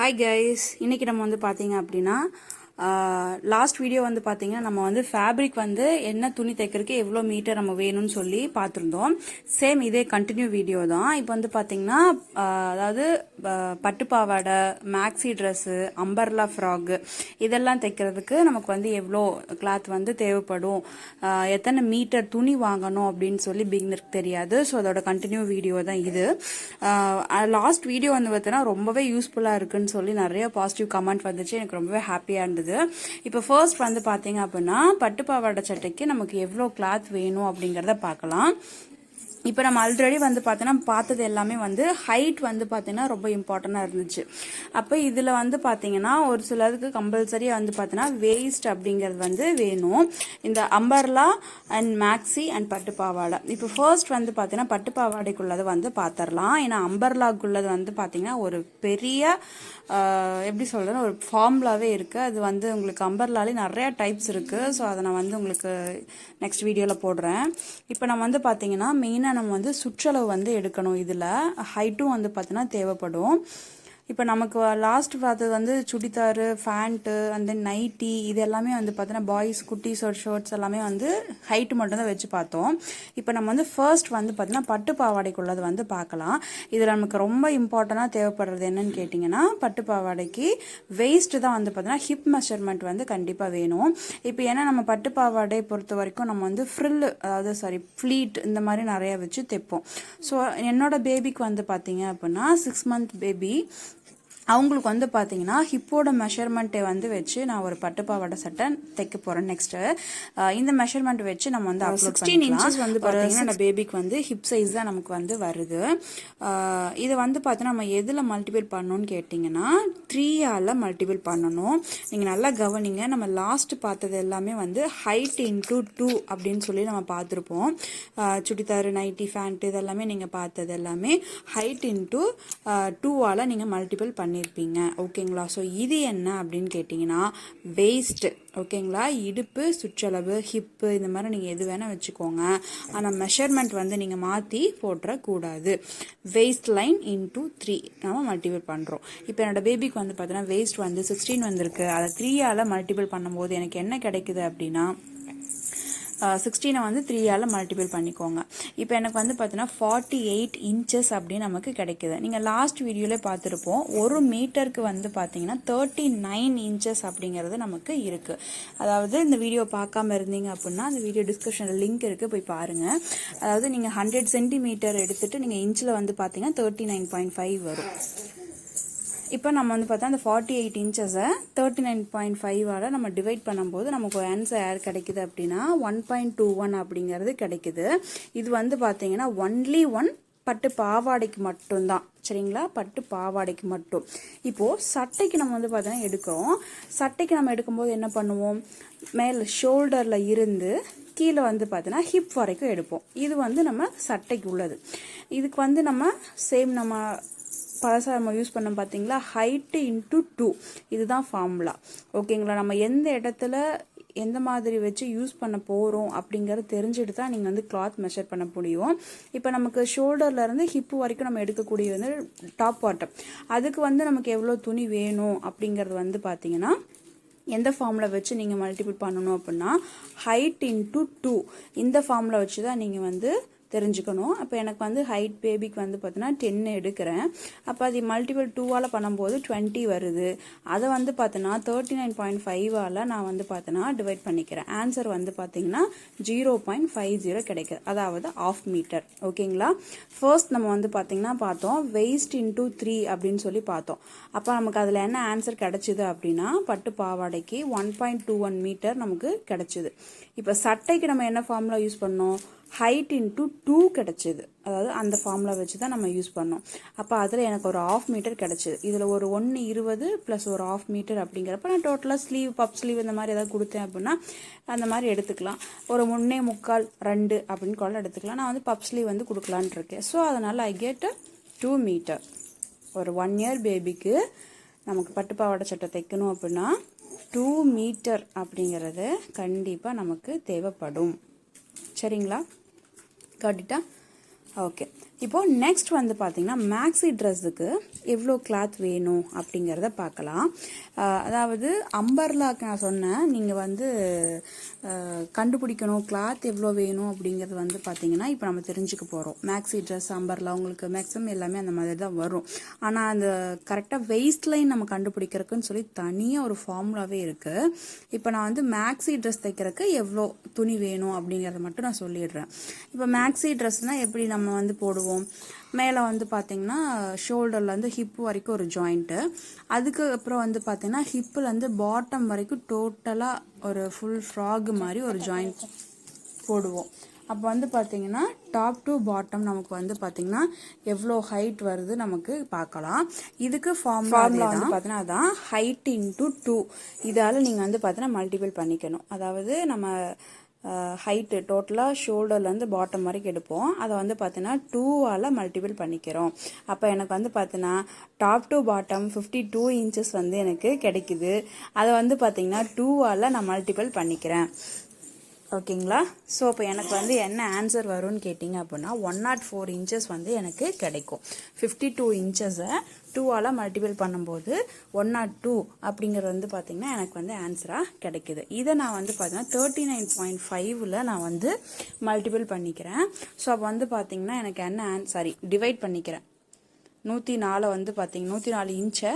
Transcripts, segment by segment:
Hi guys, இன்னைக்கு நம்ம வந்து பார்த்தீங்க அப்படின்னா லாஸ்ட் வீடியோ வந்து பார்த்தீங்கன்னா நம்ம வந்து ஃபேப்ரிக் வந்து என்ன துணி தைக்கிறதுக்கு எவ்வளோ மீட்டர் நம்ம வேணும்னு சொல்லி பார்த்துருந்தோம். சேம் இதே கண்டினியூ வீடியோ தான். இப்போ வந்து பார்த்தீங்கன்னா அதாவது பட்டுப்பாவாடை, மேக்ஸி ட்ரெஸ்ஸு, அம்பர்லா ஃப்ராக் இதெல்லாம் தைக்கிறதுக்கு நமக்கு வந்து எவ்வளோ கிளாத் வந்து தேவைப்படும், எத்தனை மீட்டர் துணி வாங்கணும் அப்படின்னு சொல்லி பிகினருக்கு தெரியாது. ஸோ அதோட கண்டினியூ வீடியோ தான் இது. லாஸ்ட் வீடியோ வந்து பார்த்தீங்கன்னா ரொம்பவே யூஸ்ஃபுல்லாக இருக்குன்னு சொல்லி நிறைய பாசிட்டிவ் கமெண்ட் வந்துச்சு. எனக்கு ரொம்பவே ஹாப்பியாக இருந்தது. இப்போ ஃபர்ஸ்ட் வந்து பார்த்தீங்க அப்படின்னா பட்டுப்பாவாடை சட்டைக்கு நமக்கு எவ்வளோ கிளாத் வேணும் அப்படிங்கிறத பார்க்கலாம். இப்போ நம்ம ஆல்ரெடி வந்து பார்த்தீங்கன்னா பார்த்தது எல்லாமே வந்து ஹைட் வந்து பார்த்தீங்கன்னா ரொம்ப இம்பார்ட்டண்டாக இருந்துச்சு. அப்போ இதில் வந்து பார்த்தீங்கன்னா ஒரு சிலருக்கு கம்பல்சரியாக வந்து பார்த்தீங்கன்னா வேஸ்ட் அப்படிங்கிறது வந்து வேணும். இந்த அம்பர்லா அண்ட் மேக்ஸி அண்ட் பட்டுப்பாவாடை. இப்போ ஃபர்ஸ்ட் வந்து பார்த்தீங்கன்னா பட்டுப்பாவாடைக்குள்ளது வந்து பார்த்துடலாம். ஏன்னா அம்பர்லாக்குள்ளது வந்து பார்த்தீங்கன்னா ஒரு பெரிய எப்படி சொல்கிறேன்னா ஒரு ஃபார்முலாவே இருக்குது. அது வந்து உங்களுக்கு அம்பர்லாலே நிறையா டைப்ஸ் இருக்குது. ஸோ அதை நான் வந்து உங்களுக்கு நெக்ஸ்ட் வீடியோவில் போடுறேன். இப்போ நம்ம வந்து பார்த்தீங்கன்னா மெயினாக நம்ம வந்து சுற்றளவு வந்து எடுக்கணும். இதில் ஹைட்டும் வந்து பார்த்தீங்கன்னா தேவைப்படும். இப்போ நமக்கு லாஸ்ட் பார்த்தது வந்து churidar, pant, and then nighty, இது எல்லாமே வந்து பார்த்தீங்கன்னா பாய்ஸ் குட்டி ஷர்ட்ஸ் எல்லாமே வந்து ஹைட்டு மட்டும் தான் வச்சு பார்த்தோம். இப்போ நம்ம வந்து ஃபர்ஸ்ட் வந்து பார்த்தீங்கன்னா பட்டு பாவாடைக்குள்ளது வந்து பார்க்கலாம். இதில் நமக்கு ரொம்ப இம்பார்ட்டண்டாக தேவைப்படுறது என்னன்னு கேட்டிங்கன்னா பட்டு பாவாடைக்கு வெயிஸ்ட் தான் வந்து பார்த்தீங்கன்னா ஹிப் மெஷர்மெண்ட் வந்து கண்டிப்பாக வேணும். இப்போ ஏன்னா நம்ம பட்டு பாவாடை பொறுத்த வரைக்கும் நம்ம வந்து ஃப்ளீட் இந்த மாதிரி நிறையா வச்சு தைப்போம். ஸோ என்னோட பேபிக்கு வந்து பார்த்தீங்க அப்படின்னா 6 month பேபி, அவங்களுக்கு வந்து பார்த்தீங்கன்னா ஹிப்போட மெஷர்மெண்ட்டை வந்து வச்சு நான் ஒரு பட்டுப்பாவாடை சட்டை தைக்க போகிறேன். நெக்ஸ்ட்டு இந்த மெஷர்மெண்ட் வச்சு நம்ம வந்து 16 inches வந்து பார்த்தீங்கன்னா பேபிக்கு வந்து ஹிப் சைஸ் தான் நமக்கு வந்து வருது. இதை வந்து பார்த்தீங்கன்னா நம்ம எதில் மல்டிபிள் பண்ணணும்னு கேட்டிங்கன்னா 3ஆல் மல்டிபிள் பண்ணணும். நீங்கள் நல்லா கவனிங்க. நம்ம லாஸ்ட் பார்த்தது எல்லாமே வந்து ஹைட் இன்டூ 2 அப்படின்னு சொல்லி நம்ம பார்த்துருப்போம். சுடிதாரு, நைட்டி, ஃபேண்ட்டு இதெல்லாமே நீங்கள் பார்த்தது எல்லாமே ஹைட் இன்டூ 2ஆல் நீங்கள் மல்டிபிள் பண்ணியிருப்பீங்க. ஓகேங்களா? ஸோ இது என்ன அப்படின்னு கேட்டிங்கன்னா வெயிஸ்ட். ஓகேங்களா? இடுப்பு சுற்றளவு, ஹிப்பு இந்த மாதிரி நீங்கள் எது வேணால் வச்சுக்கோங்க. ஆனால் மெஷர்மெண்ட் வந்து நீங்கள் மாற்றி போட்டுறக்கூடாது. வெயிஸ்ட் லைன் இன்டூ 3 நம்ம மல்டிபிள் பண்ணுறோம். இப்போ என்னோட பேபிக்கு வந்து பார்த்தீங்கன்னா வெயிஸ்ட் வந்து 16 வந்திருக்கு. அதை 3ஆல் மல்டிபிள் பண்ணும்போது எனக்கு என்ன கிடைக்குது அப்படின்னா 16 வந்து 3ஆல் மல்டிபிள் பண்ணிக்கோங்க. இப்போ எனக்கு வந்து பார்த்தீங்கன்னா 48 inches அப்படின்னு நமக்கு கிடைக்குது. நீங்கள் லாஸ்ட் வீடியோவில் பார்த்துருப்போம். 1 மீட்டருக்கு வந்து பார்த்தீங்கன்னா 39 inches அப்படிங்கிறது நமக்கு இருக்குது. அதாவது இந்த வீடியோ பார்க்காம இருந்தீங்க அப்படின்னா அந்த வீடியோ டிஸ்கிரிப்ஷனில் லிங்க் இருக்குது, போய் பாருங்கள். அதாவது நீங்கள் 100 centimeter எடுத்துகிட்டு நீங்கள் இன்ச்சில் வந்து பார்த்தீங்கன்னா 39.5 வரும். இப்போ நம்ம வந்து பார்த்தா அந்த 48 inches-ஐ 39.5ஆல் நம்ம டிவைட் பண்ணும்போது நமக்கு ஆன்சர் யார் கிடைக்குது அப்படின்னா 1.21 அப்படிங்கிறது கிடைக்குது. இது வந்து பார்த்தீங்கன்னா ஒன்லி பட்டு பாவாடைக்கு மட்டும்தான். சரிங்களா? பட்டு பாவாடைக்கு மட்டும். இப்போது சட்டைக்கு நம்ம வந்து பார்த்தீங்கன்னா எடுக்கிறோம். சட்டைக்கு நம்ம எடுக்கும்போது என்ன பண்ணுவோம், மேலே ஷோல்டரில் இருந்து கீழே வந்து பார்த்தீங்கன்னா ஹிப் வரைக்கும் எடுப்போம். இது வந்து நம்ம சட்டைக்கு உள்ளது. இதுக்கு வந்து நம்ம சேம் நம்ம பழசாக நம்ம யூஸ் பண்ணோம் பார்த்தீங்களா, ஹைட்டு இன்டூ 2 இதுதான் ஃபார்முலா. ஓகேங்களா? நம்ம எந்த இடத்துல எந்த மாதிரி வச்சு யூஸ் பண்ண போகிறோம் அப்படிங்கிறது தெரிஞ்சுட்டு தான் நீங்கள் வந்து கிளாத் மெஷர் பண்ண முடியும். இப்போ நமக்கு ஷோல்டர்லேருந்து ஹிப்பு வரைக்கும் நம்ம எடுக்கக்கூடிய வந்து டாப் பாட்டம், அதுக்கு வந்து நமக்கு எவ்வளோ துணி வேணும் அப்படிங்கிறது வந்து பார்த்தீங்கன்னா எந்த ஃபார்முலா வச்சு நீங்கள் மல்டிபிள் பண்ணணும் அப்படின்னா ஹைட் இன்டூ 2 இந்த ஃபார்முலா வச்சு தான் நீங்கள் வந்து தெரிஞ்சுக்கணும். அப்போ எனக்கு வந்து ஹைட் பேபிக்கு வந்து பார்த்தீங்கன்னா 10 எடுக்கிறேன். அப்போ அது மல்டிபிள் 2ஆல் பண்ணும்போது 20 வருது. அதை வந்து பார்த்தீங்கன்னா 39.5ஆல் நான் வந்து பார்த்தீங்கன்னா டிவைட் பண்ணிக்கிறேன். ஆன்சர் வந்து பார்த்தீங்கன்னா 0.50 கிடைக்குது. அதாவது 1/2 மீட்டர். ஓகேங்களா? ஃபர்ஸ்ட் நம்ம வந்து பார்த்தீங்கன்னா பார்த்தோம் வெயிஸ்ட் இன்டூ 3 அப்படின்னு சொல்லி பார்த்தோம். அப்போ நமக்கு அதில் என்ன ஆன்சர் கிடைச்சிது அப்படின்னா பட்டு பாவாடைக்கு 1.21 மீட்டர் நமக்கு கிடைச்சிது. இப்போ சட்டைக்கு நம்ம என்ன ஃபார்முலா யூஸ் பண்ணோம், ஹைட் இன்டூ 2 கிடைச்சிது. அதாவது அந்த ஃபார்முலா வச்சு தான் நம்ம யூஸ் பண்ணோம். அப்போ அதில் எனக்கு ஒரு 1/2 மீட்டர் கிடைச்சிது. இதில் ஒரு 1:20 + ஒரு 1/2 மீட்டர் அப்படிங்கிறப்ப நான் டோட்டலாக ஸ்லீவ், பப் ஸ்லீவ் இந்த மாதிரி ஏதாவது கொடுத்தேன் அப்படின்னா அந்த மாதிரி எடுத்துக்கலாம். ஒரு 1.75 2 அப்படின்னு கூட எடுத்துக்கலாம். நான் வந்து பப் ஸ்லீவ் வந்து கொடுக்கலான் இருக்கேன். ஸோ அதனால் ஐ கெட் 2 மீட்டர். ஒரு 1 year பேபிக்கு நமக்கு பட்டு பாவாடை சட்டை தைக்கணும் அப்படின்னா 2 மீட்டர் அப்படிங்கிறது கண்டிப்பாக நமக்கு தேவைப்படும். சரிங்களா? காட்டிட்டா? ஓகே. இப்போ நெக்ஸ்ட் வந்து பார்த்தீங்கன்னா மேக்ஸி ட்ரெஸ்ஸுக்கு எவ்வளோ கிளாத் வேணும் அப்படிங்கிறத பார்க்கலாம். அதாவது அம்பர்லாக்கு நான் சொன்னேன், நீங்கள் வந்து கண்டுபிடிக்கணும் கிளாத் எவ்வளோ வேணும் அப்படிங்கிறது வந்து பார்த்தீங்கன்னா இப்போ நம்ம தெரிஞ்சுக்க போகிறோம். மேக்ஸி ட்ரெஸ் அம்பர்லா உங்களுக்கு மேக்ஸிமம் எல்லாமே அந்த மாதிரி தான் வரும். ஆனால் அந்த கரெக்டாக வெயிஸ்ட் லைன் நம்ம கண்டுபிடிக்கிறதுக்குன்னு சொல்லி தனியாக ஒரு ஃபார்முலாவே இருக்குது. இப்போ நான் வந்து மேக்ஸி ட்ரெஸ் தைக்கிறதுக்கு எவ்வளோ துணி வேணும் அப்படிங்கிறத மட்டும் நான் சொல்லிடுறேன். இப்போ மேக்ஸி ட்ரெஸ்னால் எப்படி நம்ம வந்து போடுவோம், மேலே வந்து பார்த்தீங்கன்னா ஷோல்டர்லேருந்து ஹிப் வரைக்கும் ஒரு ஜாயிண்ட்டு, அதுக்கு அப்புறம் வந்து பார்த்தீங்கன்னா ஹிப்புலேருந்து பாட்டம் வரைக்கும் டோட்டலாக ஒரு ஃபுல் ஃப்ராக் மாதிரி ஒரு ஜாயிண்ட் போடுவோம். அப்போ வந்து பார்த்தீங்கன்னா டாப் டு பாட்டம் நமக்கு வந்து பார்த்தீங்கன்னா எவ்வளோ ஹைட் வருது நமக்கு பார்க்கலாம். இதுக்கு ஃபார்முலா வந்து பார்த்தீங்கன்னா அதான் ஹைட் இன்ட்டு 2. இதால் நீங்கள் வந்து பார்த்தீங்கன்னா மல்டிபிள் பண்ணிக்கணும். அதாவது நம்ம ஹைட்டு டோட்டலாக ஷோல்டர்லேருந்து பாட்டம் வரைக்கும் எடுப்போம். அதை வந்து பார்த்தீங்கன்னா 2ஆல் மல்டிபிள் பண்ணிக்கிறோம். அப்போ எனக்கு வந்து பார்த்தீங்கன்னா டாப் டு பாட்டம் 52 இன்ச்சஸ் வந்து எனக்கு கிடைக்குது. அதை வந்து பார்த்தீங்கன்னா 2ஆல் நான் மல்டிபிள் பண்ணிக்கிறேன். ஓகேங்களா? ஸோ இப்போ எனக்கு வந்து என்ன ஆன்சர் வரும்னு கேட்டிங்க அப்படின்னா 104 இன்ச்சஸ் வந்து எனக்கு கிடைக்கும். 52 இன்ச்சஸை 2ஆல் மல்டிபிள் பண்ணும்போது 102 அப்படிங்கிறது வந்து பார்த்திங்கன்னா எனக்கு வந்து ஆன்சராக கிடைக்குது. இதை நான் வந்து பார்த்தீங்கன்னா 39.5ல் நான் வந்து மல்டிபிள் பண்ணிக்கிறேன். ஸோ அப்போ வந்து பார்த்திங்கன்னா எனக்கு என்ன டிவைட் பண்ணிக்கிறேன். 104 வந்து பார்த்திங்கன்னா 104 இன்ச்சை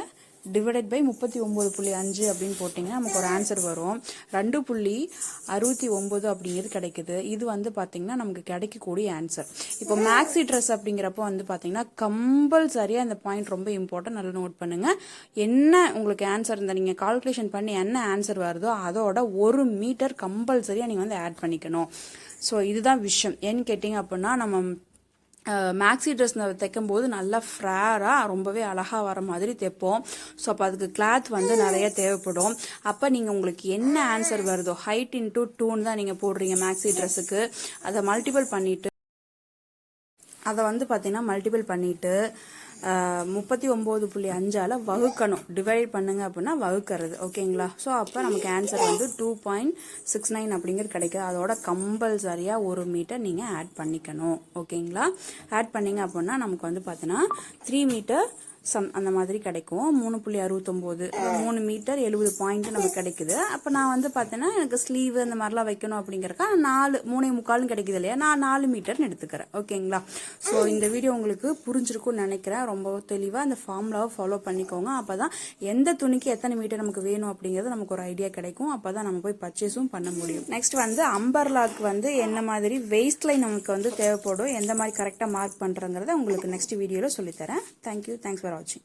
டிவைடட் பை 39.5 அப்படின்னு போட்டிங்கன்னா நமக்கு ஒரு ஆன்சர் வரும். 2.69 அப்படிங்கிறது கிடைக்குது. இது வந்து பார்த்தீங்கன்னா நமக்கு கிடைக்கக்கூடிய ஆன்சர். இப்போ மேக்ஸி ட்ரெஸ் அப்படிங்கிறப்போ வந்து பார்த்தீங்கன்னா கம்பல்சரியாக இந்த பாயிண்ட் ரொம்ப இம்பார்ட்டன்ட், நல்லா நோட் பண்ணுங்கள். என்ன உங்களுக்கு ஆன்சர் இந்த நீங்கள் கால்குலேஷன் பண்ணி என்ன ஆன்சர் வருதோ அதோட 1 மீட்டர் கம்பல்சரியாக நீங்கள் வந்து ஆட் பண்ணிக்கணும். ஸோ இதுதான் விஷயம். ஏன்னு கேட்டிங்க அப்படின்னா நம்ம மேக்ஸி ட்ரெஸ் தைக்கும் போது நல்லா ஃப்ரேராக ரொம்பவே அழகாக வர மாதிரி தைப்போம். ஸோ அப்போ அதுக்கு கிளாத் வந்து நிறைய தேவைப்படும். அப்போ நீங்கள் உங்களுக்கு என்ன ஆன்சர் வருதோ ஹைட் இன்ட்டு 2 தான் நீங்கள் போடுறீங்க மேக்ஸி ட்ரெஸ்ஸுக்கு, அதை மல்டிபிள் பண்ணிவிட்டு அதை வந்து பார்த்தீங்கன்னா மல்டிபிள் பண்ணிவிட்டு 39.5ஆல் வகுக்கணும். டிவைட் பண்ணுங்க அப்படின்னா வகுக்கிறது. ஓகேங்களா? ஸோ அப்போ நமக்கு ஆன்சர் வந்து 2.69 அப்படிங்கிறது கிடைக்குது. அதோட கம்பல்சரியாக 1 மீட்டர் நீங்கள் ஆட் பண்ணிக்கணும். ஓகேங்களா? ஆட் பண்ணிங்க அப்படின்னா நமக்கு வந்து பார்த்தீங்கன்னா 3 மீட்டர் அந்த மாதிரி கிடைக்கும். 3.69 3 மீட்டர் 70 பாயிண்ட் நமக்கு கிடைக்குது. அப்போ நான் வந்து பார்த்தேன்னா எனக்கு ஸ்லீவ் அந்த மாதிரிலாம் வைக்கணும் அப்படிங்கிறக்கா 3.25 கிடைக்குது இல்லையா, நான் 4 மீட்டர்னு எடுத்துக்கிறேன். ஓகேங்களா? ஸோ இந்த வீடியோ உங்களுக்கு புரிஞ்சிருக்கும்னு நினைக்கிறேன். ரொம்ப தெளிவாக அந்த ஃபார்முலாவை ஃபாலோ பண்ணிக்கோங்க. அப்போ தான் எந்த துணிக்கு எத்தனை மீட்டர் நமக்கு வேணும் அப்படிங்கிறது நமக்கு ஒரு ஐடியா கிடைக்கும். அப்போ தான் நம்ம போய் பர்ச்சேஸும் பண்ண முடியும். நெக்ஸ்ட் வந்து அம்பர்லாக்கு வந்து என்ன மாதிரி வெயிஸ்ட் லைன் நமக்கு வந்து தேவைப்படும், எந்த மாதிரி கரெக்டாக மார்க் பண்ணுறங்கிறத உங்களுக்கு நெக்ஸ்ட் வீடியோவில் சொல்லித்தரேன். தேங்க்யூ. தேங்க்ஸ் ஃபார் வாட்சிங்.